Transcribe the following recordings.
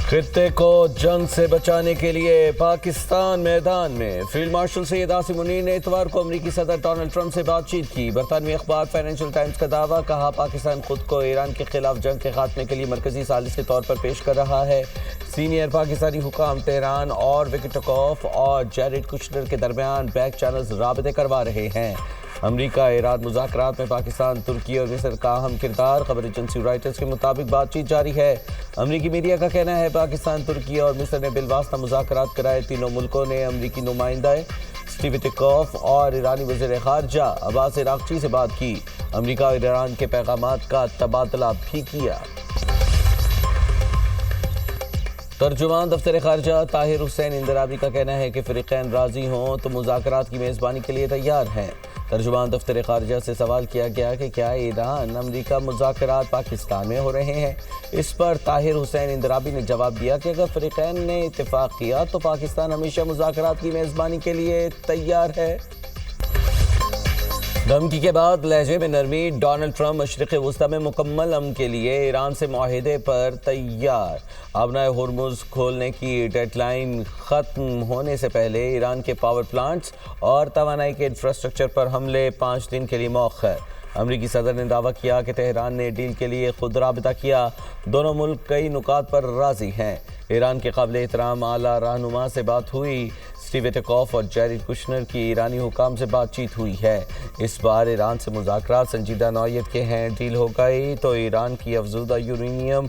خطے کو جنگ سے بچانے کے لیے پاکستان میدان میں۔ فیلڈ مارشل سید عاصم منیر نے اتوار کو امریکی صدر ڈونلڈ ٹرمپ سے بات چیت کی۔ برطانوی اخبار فائنینشل ٹائمز کا دعویٰ، کہا پاکستان خود کو ایران کے خلاف جنگ کے خاتمے کے لیے مرکزی ثالث کے طور پر پیش کر رہا ہے۔ سینئر پاکستانی حکام تہران اور وکٹوکوف اور جیریڈ کشنر کے درمیان بیک چینلز رابطے کروا رہے ہیں۔ امریکہ ایران مذاکرات میں پاکستان، ترکی اور مصر کا اہم کردار، خبر ایجنسی رائٹرز کے مطابق بات چیت جاری ہے۔ امریکی میڈیا کا کہنا ہے پاکستان، ترکی اور مصر نے بالواسطہ مذاکرات کرائے۔ تینوں ملکوں نے امریکی نمائندہ اسٹیو وٹکوف اور ایرانی وزیر خارجہ عباس عراقچی سے بات کی۔ امریکہ اور ایران کے پیغامات کا تبادلہ بھی کیا۔ ترجمان دفتر خارجہ طاہر حسین اندرابی کا کہنا ہے کہ فریقین راضی ہوں تو مذاکرات کی میزبانی کے لیے تیار ہیں۔ ترجمان دفتر خارجہ سے سوال کیا گیا کہ کیا ایران امریکہ مذاکرات پاکستان میں ہو رہے ہیں۔ اس پر طاہر حسین اندرابی نے جواب دیا کہ اگر فریقین نے اتفاق کیا تو پاکستان ہمیشہ مذاکرات کی میزبانی کے لیے تیار ہے۔ دھمکی کے بعد لہجے میں نرمی، ڈونلڈ ٹرمپ مشرق وسطی میں مکمل امن کے لیے ایران سے معاہدے پر تیار۔ آبنائے ہرمز کھولنے کی ڈیڈ لائن ختم ہونے سے پہلے ایران کے پاور پلانٹس اور توانائی کے انفراسٹرکچر پر حملے 5 دن کے لیے مؤخر۔ امریکی صدر نے دعویٰ کیا کہ تہران نے ڈیل کے لیے خود رابطہ کیا۔ دونوں ملک کئی نکات پر راضی ہیں۔ ایران کے قابل احترام اعلیٰ رہنما سے بات ہوئی۔ اسٹیو وٹکوف اور جیریڈ کشنر کی ایرانی حکام سے بات چیت ہوئی ہے۔ اس بار ایران سے مذاکرات سنجیدہ نوعیت کے ہیں۔ ڈیل ہو گئی تو ایران کی افزودہ یورینیم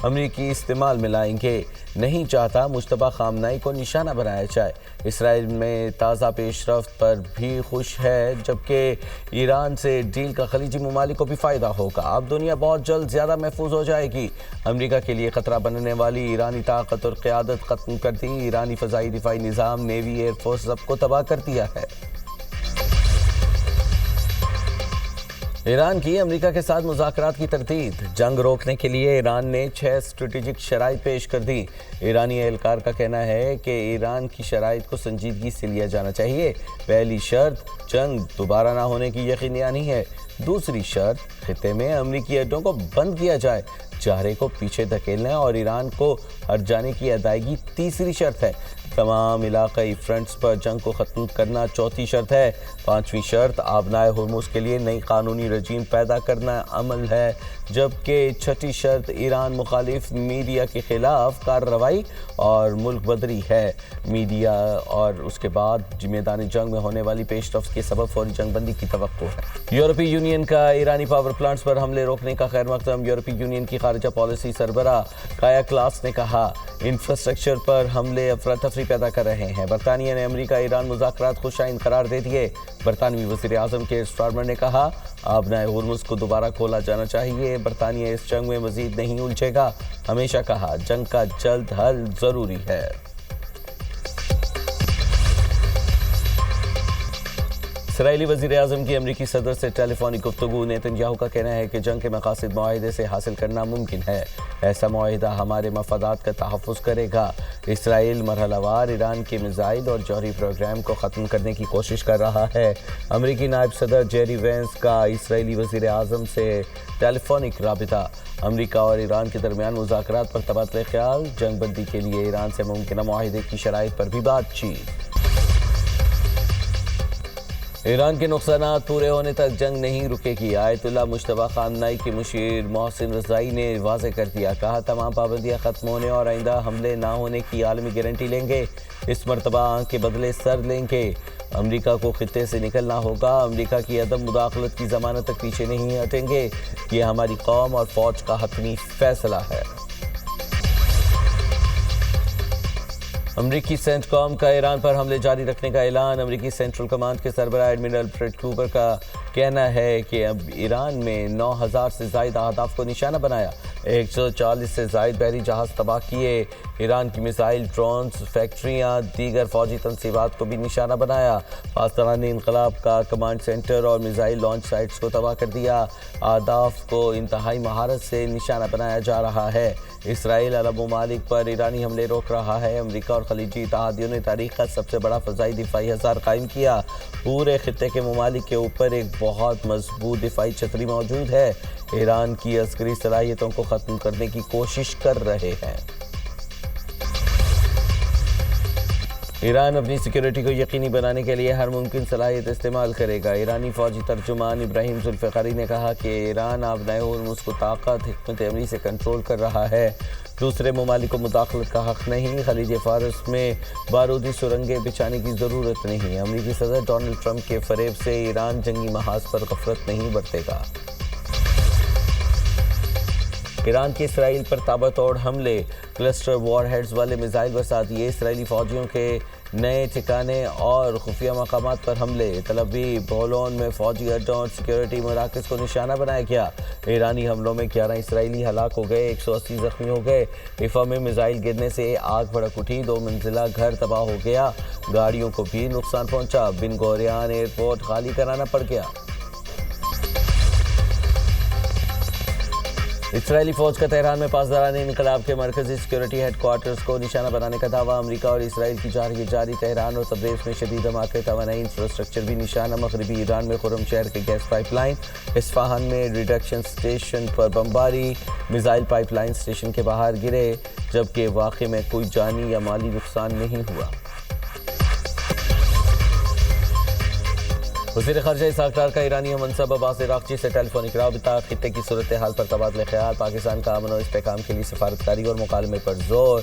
امریکی استعمال میں لائیں گے۔ نہیں چاہتا مشتبہ خامنائی کو نشانہ بنایا جائے۔ اسرائیل میں تازہ پیش رفت پر بھی خوش ہے، جبکہ ایران سے ڈیل کا خلیجی ممالک کو بھی فائدہ ہوگا۔ اب دنیا بہت جلد زیادہ محفوظ ہو جائے گی۔ امریکہ کے لیے خطرہ بننے والی ایرانی طاقت اور قیادت ختم کر دی۔ ایرانی فضائی دفاعی نظام، نیوی، ایئر فورس سب کو تباہ کر دیا ہے۔ ایران کی امریکہ کے ساتھ مذاکرات کی تردید۔ جنگ روکنے کے لیے ایران نے 6 اسٹریٹجک شرائط پیش کر دی۔ ایرانی اہلکار کا کہنا ہے کہ ایران کی شرائط کو سنجیدگی سے لیا جانا چاہیے۔ پہلی شرط جنگ دوبارہ نہ ہونے کی یقینی ہے۔ دوسری شرط خطے میں امریکی اڈوں کو بند کیا جائے۔ چہرے کو پیچھے دھکیلنے اور ایران کو ہٹ جانے کی ادائیگی تیسری شرط ہے۔ تمام علاقائی فرنٹس پر جنگ کو ختم کرنا چوتھی شرط ہے۔ پانچویں شرط آبنائے ہرمز کے لیے نئی قانونی رجیم پیدا کرنا عمل ہے، جبکہ چھٹی شرط ایران مخالف میڈیا کے خلاف کارروائی اور ملک بدری ہے۔ میڈیا اور اس کے بعد میدان جنگ میں ہونے والی پیش رفت کے سبب فوری جنگ بندی کی توقع ہے۔ یورپی یونین کا ایرانی پاور پلانٹس پر حملے روکنے کا خیر مقدم۔ یورپی یونین کی خارجہ پالیسی سربراہ کایا کلاس نے کہا انفراسٹرکچر پر حملے افراتفری پیدا کر رہے ہیں۔ برطانیہ نے امریکہ ایران مذاکرات خوشائند قرار دے دیے۔ برطانوی وزیر اعظم کیئر سٹارمر نے کہا آبنائے ہرمز کو دوبارہ کھولا جانا چاہیے۔ برطانیہ اس جنگ میں مزید نہیں الجھے گا۔ ہمیشہ کہا جنگ کا جلد حل ضروری ہے۔ اسرائیلی وزیر اعظم کی امریکی صدر سے ٹیلی فونک گفتگو۔ نیتنیاہو کا کہنا ہے کہ جنگ کے مقاصد معاہدے سے حاصل کرنا ممکن ہے۔ ایسا معاہدہ ہمارے مفادات کا تحفظ کرے گا۔ اسرائیل مرحلہ وار ایران کے میزائل اور جوہری پروگرام کو ختم کرنے کی کوشش کر رہا ہے۔ امریکی نائب صدر جیری وینس کا اسرائیلی وزیر اعظم سے ٹیلی فونک رابطہ۔ امریکہ اور ایران کے درمیان مذاکرات پر تبادلہ خیال۔ جنگ بندی کے لیے ایران سے ممکنہ معاہدے کی شرائط پر بھی بات چیت۔ ایران کے نقصانات پورے ہونے تک جنگ نہیں رکے گی۔ آیت اللہ مجتبی خامنائی کے مشیر محسن رضائی نے واضح کر دیا، کہا تمام پابندیاں ختم ہونے اور آئندہ حملے نہ ہونے کی عالمی گارنٹی لیں گے۔ اس مرتبہ آنکھ کے بدلے سر لیں گے۔ امریکہ کو خطے سے نکلنا ہوگا۔ امریکہ کی عدم مداخلت کی ضمانت تک پیچھے نہیں ہٹیں گے۔ یہ ہماری قوم اور فوج کا حتمی فیصلہ ہے۔ امریکی سینٹ کام کا ایران پر حملے جاری رکھنے کا اعلان۔ امریکی سینٹرل کمانڈ کے سربراہ ایڈمرل فریڈ کوپر کا کہنا ہے کہ اب ایران میں 9,000 سے زائد اہداف کو نشانہ بنایا، 140 سے زائد بحری جہاز تباہ کیے۔ ایران کی میزائل، ڈرونز، فیکٹریاں، دیگر فوجی تنصیبات کو بھی نشانہ بنایا۔ پاسداران انقلاب کا کمانڈ سینٹر اور میزائل لانچ سائٹس کو تباہ کر دیا۔ اہداف کو انتہائی مہارت سے نشانہ بنایا جا رہا ہے۔ اسرائیل عرب ممالک پر ایرانی حملے روک رہا ہے۔ امریکہ اور خلیجی اتحادیوں نے تاریخ کا سب سے بڑا فضائی دفاعی ہزار قائم کیا۔ پورے خطے کے ممالک کے اوپر ایک بہت مضبوط دفاعی چھتری موجود ہے۔ ایران کی عسکری صلاحیتوں کو ختم کرنے کی کوشش کر رہے ہیں۔ ایران اپنی سیکیورٹی کو یقینی بنانے کے لیے ہر ممکن صلاحیت استعمال کرے گا۔ ایرانی فوجی ترجمان ابراہیم ذوالفقاری نے کہا کہ ایران آبنائے ہرمز کو طاقت حکمت عملی سے کنٹرول کر رہا ہے، دوسرے ممالک کو مداخلت کا حق نہیں۔ خلیج فارس میں بارودی سرنگیں بچھانے کی ضرورت نہیں۔ امریکی صدر ڈونلڈ ٹرمپ کے فریب سے ایران جنگی محاذ پر غفلت نہیں برتے گا۔ ایران کے اسرائیل پر تابع توڑ حملے، کلسٹر وار ہیڈز والے میزائل برسات، یہ اسرائیلی فوجیوں کے نئے ٹھکانے اور خفیہ مقامات پر حملے۔ تل ابیب، بولون میں فوجی اڈوں اور سیکیورٹی مراکز کو نشانہ بنایا گیا۔ ایرانی حملوں میں 11 اسرائیلی ہلاک ہو گئے، 180 زخمی ہو گئے۔ حیفا میں میزائل گرنے سے آگ بھڑک اٹھی، 2 منزلہ گھر تباہ ہو گیا، گاڑیوں کو بھی نقصان پہنچا۔ بن گوریان ایئرپورٹ خالی کرانا پڑ گیا۔ اسرائیلی فوج کا تہران میں پاسداران انقلاب کے مرکزی سیکیورٹی ہیڈ کوارٹرز کو نشانہ بنانے کا دعویٰ۔ امریکہ اور اسرائیل کی جاری تہران اور تبریز میں شدید دھماکے، توانائی انفراسٹرکچر بھی نشانہ۔ مغربی ایران میں خرم شہر کے گیس پائپ لائن، اصفہان میں ریڈکشن سٹیشن پر بمباری، میزائل پائپ لائن سٹیشن کے باہر گرے، جبکہ واقعے میں کوئی جانی یا مالی نقصان نہیں ہوا۔ وزیر خارجہ اسحاق ڈار کا ایرانی ہم منصب عباس عراقچی سے ٹیلی فونک رابطہ، خطے کی صورتحال پر تبادلہ خیال، پاکستان کا امن و استحکام کے لیے سفارتکاری اور مکالمے پر زور،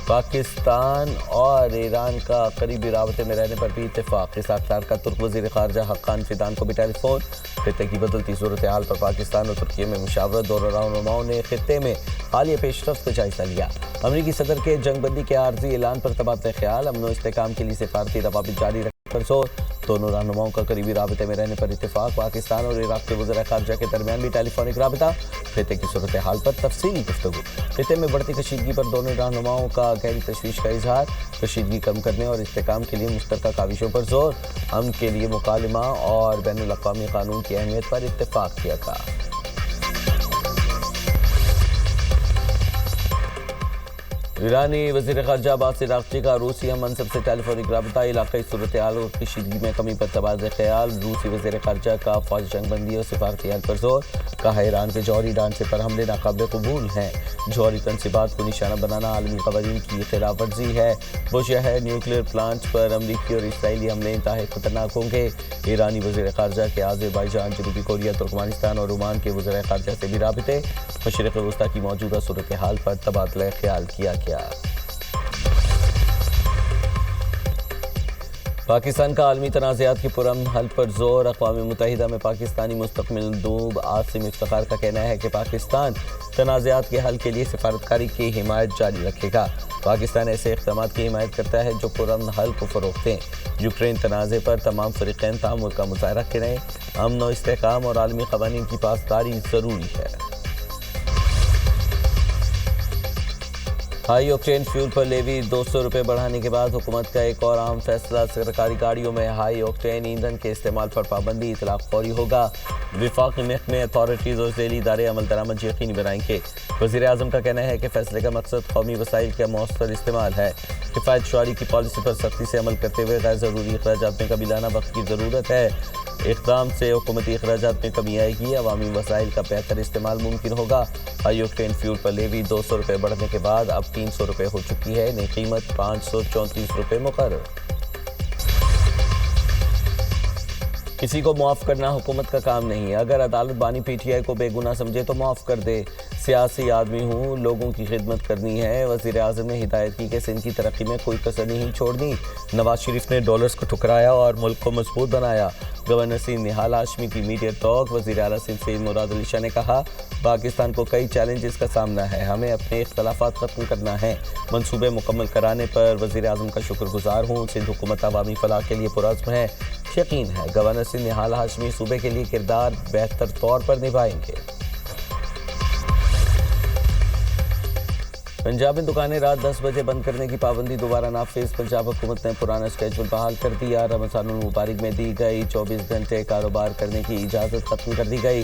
پاکستان اور ایران کا قریبی رابطے میں رہنے پر بھی اتفاق۔ اسحاق ڈار کا ترک وزیر خارجہ حقان فیدان کو بھی ٹیلی فون، خطے کی بدلتی صورتحال پر پاکستان اور ترکی میں مشاورت، دونوں رہنماؤں نے خطے میں حالیہ پیش رفت کا جائزہ لیا۔ امریکی صدر کے جنگ بندی کے عارضی اعلان پر تبادلہ خیال، امن و استحکام کے لیے سفارتی روابط جاری رکھنے پر زور، دونوں رہنماؤں کا قریبی رابطے میں رہنے پر اتفاق۔ پاکستان اور عراق کے وزراء خارجہ کے درمیان بھی ٹیلی فونک رابطہ، خطے کی صورتحال پر تفصیلی گفتگو۔ خطے میں بڑھتی کشیدگی پر دونوں رہنماؤں کا گہری تشویش کا اظہار، کشیدگی کم کرنے اور استحکام کے لیے مشترکہ کاوشوں پر زور، امن کے لیے مکالمہ اور بین الاقوامی قانون کی اہمیت پر اتفاق کیا گیا۔ ایرانی وزیر خارجہ عباس عراقچی کا روسی ہم منصب سے ٹیلی فونک رابطہ، علاقائی صورتحال اور کشیدگی میں کمی پر تبادلہ خیال۔ روسی وزیر خارجہ کا فوجی جنگ بندی اور سفارتی حل پر زور، کہا ایران کے جوہری ڈھانچے پر حملے ناقابل قبول ہیں، جوہری تنصیبات کو نشانہ بنانا عالمی قوانین کی خلاف ورزی ہے۔ وہ شہر نیوکلیئر پلانٹ پر امریکی اور اسرائیلی حملے انتہائی خطرناک ہوں گے۔ ایرانی وزیر خارجہ کے آذربائیجان، جنوبی کوریا، ترکمانستان اور عمان کے وزراء خارجہ سے بھی رابطے، مشرق وسطیٰ کی موجودہ صورتحال پر تبادلہ خیال کیا گیا۔ پاکستان کا عالمی تنازعات کے پرامن حل پر زور، اقوام متحدہ میں پاکستانی مستقبل مندوب عاصم افتخار کا کہنا ہے کہ پاکستان تنازعات کے حل کے لیے سفارتکاری کی حمایت جاری رکھے گا۔ پاکستان ایسے اقدامات کی حمایت کرتا ہے جو پرامن حل کو فروغ دیں۔ یوکرین تنازع پر تمام فریقین تعامل کا مظاہرہ کریں، امن و استحکام اور عالمی قوانین کی پاسداری ضروری ہے۔ ہائی اوکٹین فیول پر لیوی 200 روپے بڑھانے کے بعد حکومت کا ایک اور اہم فیصلہ، سرکاری گاڑیوں میں ہائی اوکٹین ایندھن کے استعمال پر پابندی، اطلاق فوری ہوگا۔ وفاقی محکمے، اتھارٹیز اور ذیلی ادارے عمل درآمد یقینی بنائیں گے۔ وزیر اعظم کا کہنا ہے کہ فیصلے کا مقصد قومی وسائل کا مؤثر استعمال ہے۔ کفایت شعاری کی پالیسی پر سختی سے عمل کرتے ہوئے غیر ضروری اخراجات میں کمی لانا وقت کی ضرورت ہے۔ اقدام سے حکومتی اخراجات میں کمی آئے گی، عوامی وسائل کا بہتر استعمال ممکن ہوگا۔ ہائی اوکٹین فیول پر لیوی 200 روپے بڑھنے کے بعد اب 300 روپے ہو چکی ہے، نئی قیمت 534 روپے مقرر۔ کسی کو معاف کرنا حکومت کا کام نہیں، اگر عدالت بانی پی ٹی آئی کو بے گناہ سمجھے تو معاف کر دے۔ سیاسی آدمی ہوں، لوگوں کی خدمت کرنی ہے۔ وزیر اعظم نے ہدایت کی کہ سندھ کی ترقی میں کوئی کسر نہیں چھوڑنی۔ نواز شریف نے ڈالرز کو ٹھکرایا اور ملک کو مضبوط بنایا۔ گورنر سندھ نہال ہاشمی کی میڈیا ٹاک، وزیر اعلیٰ سندھ سید مراد علی شاہ نے کہا پاکستان کو کئی چیلنجز کا سامنا ہے، ہمیں اپنے اختلافات ختم کرنا ہے۔ منصوبے مکمل کرانے پر وزیر اعظم کا شکر گزار ہوں۔ سندھ حکومت عوامی فلاح کے لیے پرعزم ہے، یقین ہے گورنر سندھ نہال ہاشمی صوبے کے لیے کردار بہتر طور پر نبھائیں گے۔ پنجاب میں دکانیں رات 10 بجے بند کرنے کی پابندی دوبارہ نافذ، پنجاب حکومت نے پرانا اسکیجول بحال کر دیا۔ رمضان المبارک میں دی گئی 24 گھنٹے کاروبار کرنے کی اجازت ختم کر دی گئی۔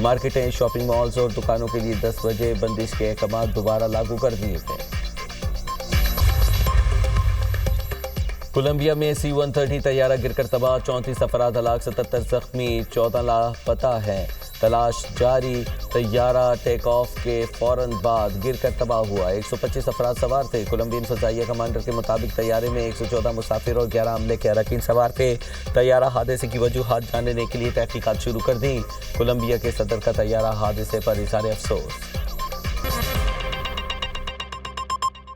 مارکیٹیں، شاپنگ مالز اور دکانوں کے لیے 10 بجے بندش کے احکامات دوبارہ لاگو کر دیے گئے۔ کولمبیا میں C-130 طیارہ گر کر تباہ، 34 افراد ہلاک، 77 زخمی، 14 لاپتہ ہیں۔ تلاش جاری۔ طیارہ ٹیک آف کے فوراً بعد گر کر تباہ ہوا۔ 125 افراد سوار تھے۔ کولمبین فضائیہ کمانڈر کے مطابق طیارے میں 114 مسافر اور 11 عملے کے اراکین سوار تھے۔ طیارہ حادثے کی وجوہات جاننے کے لیے تحقیقات شروع کر دیں۔ کولمبیا کے صدر کا طیارہ حادثے پر اظہار افسوس۔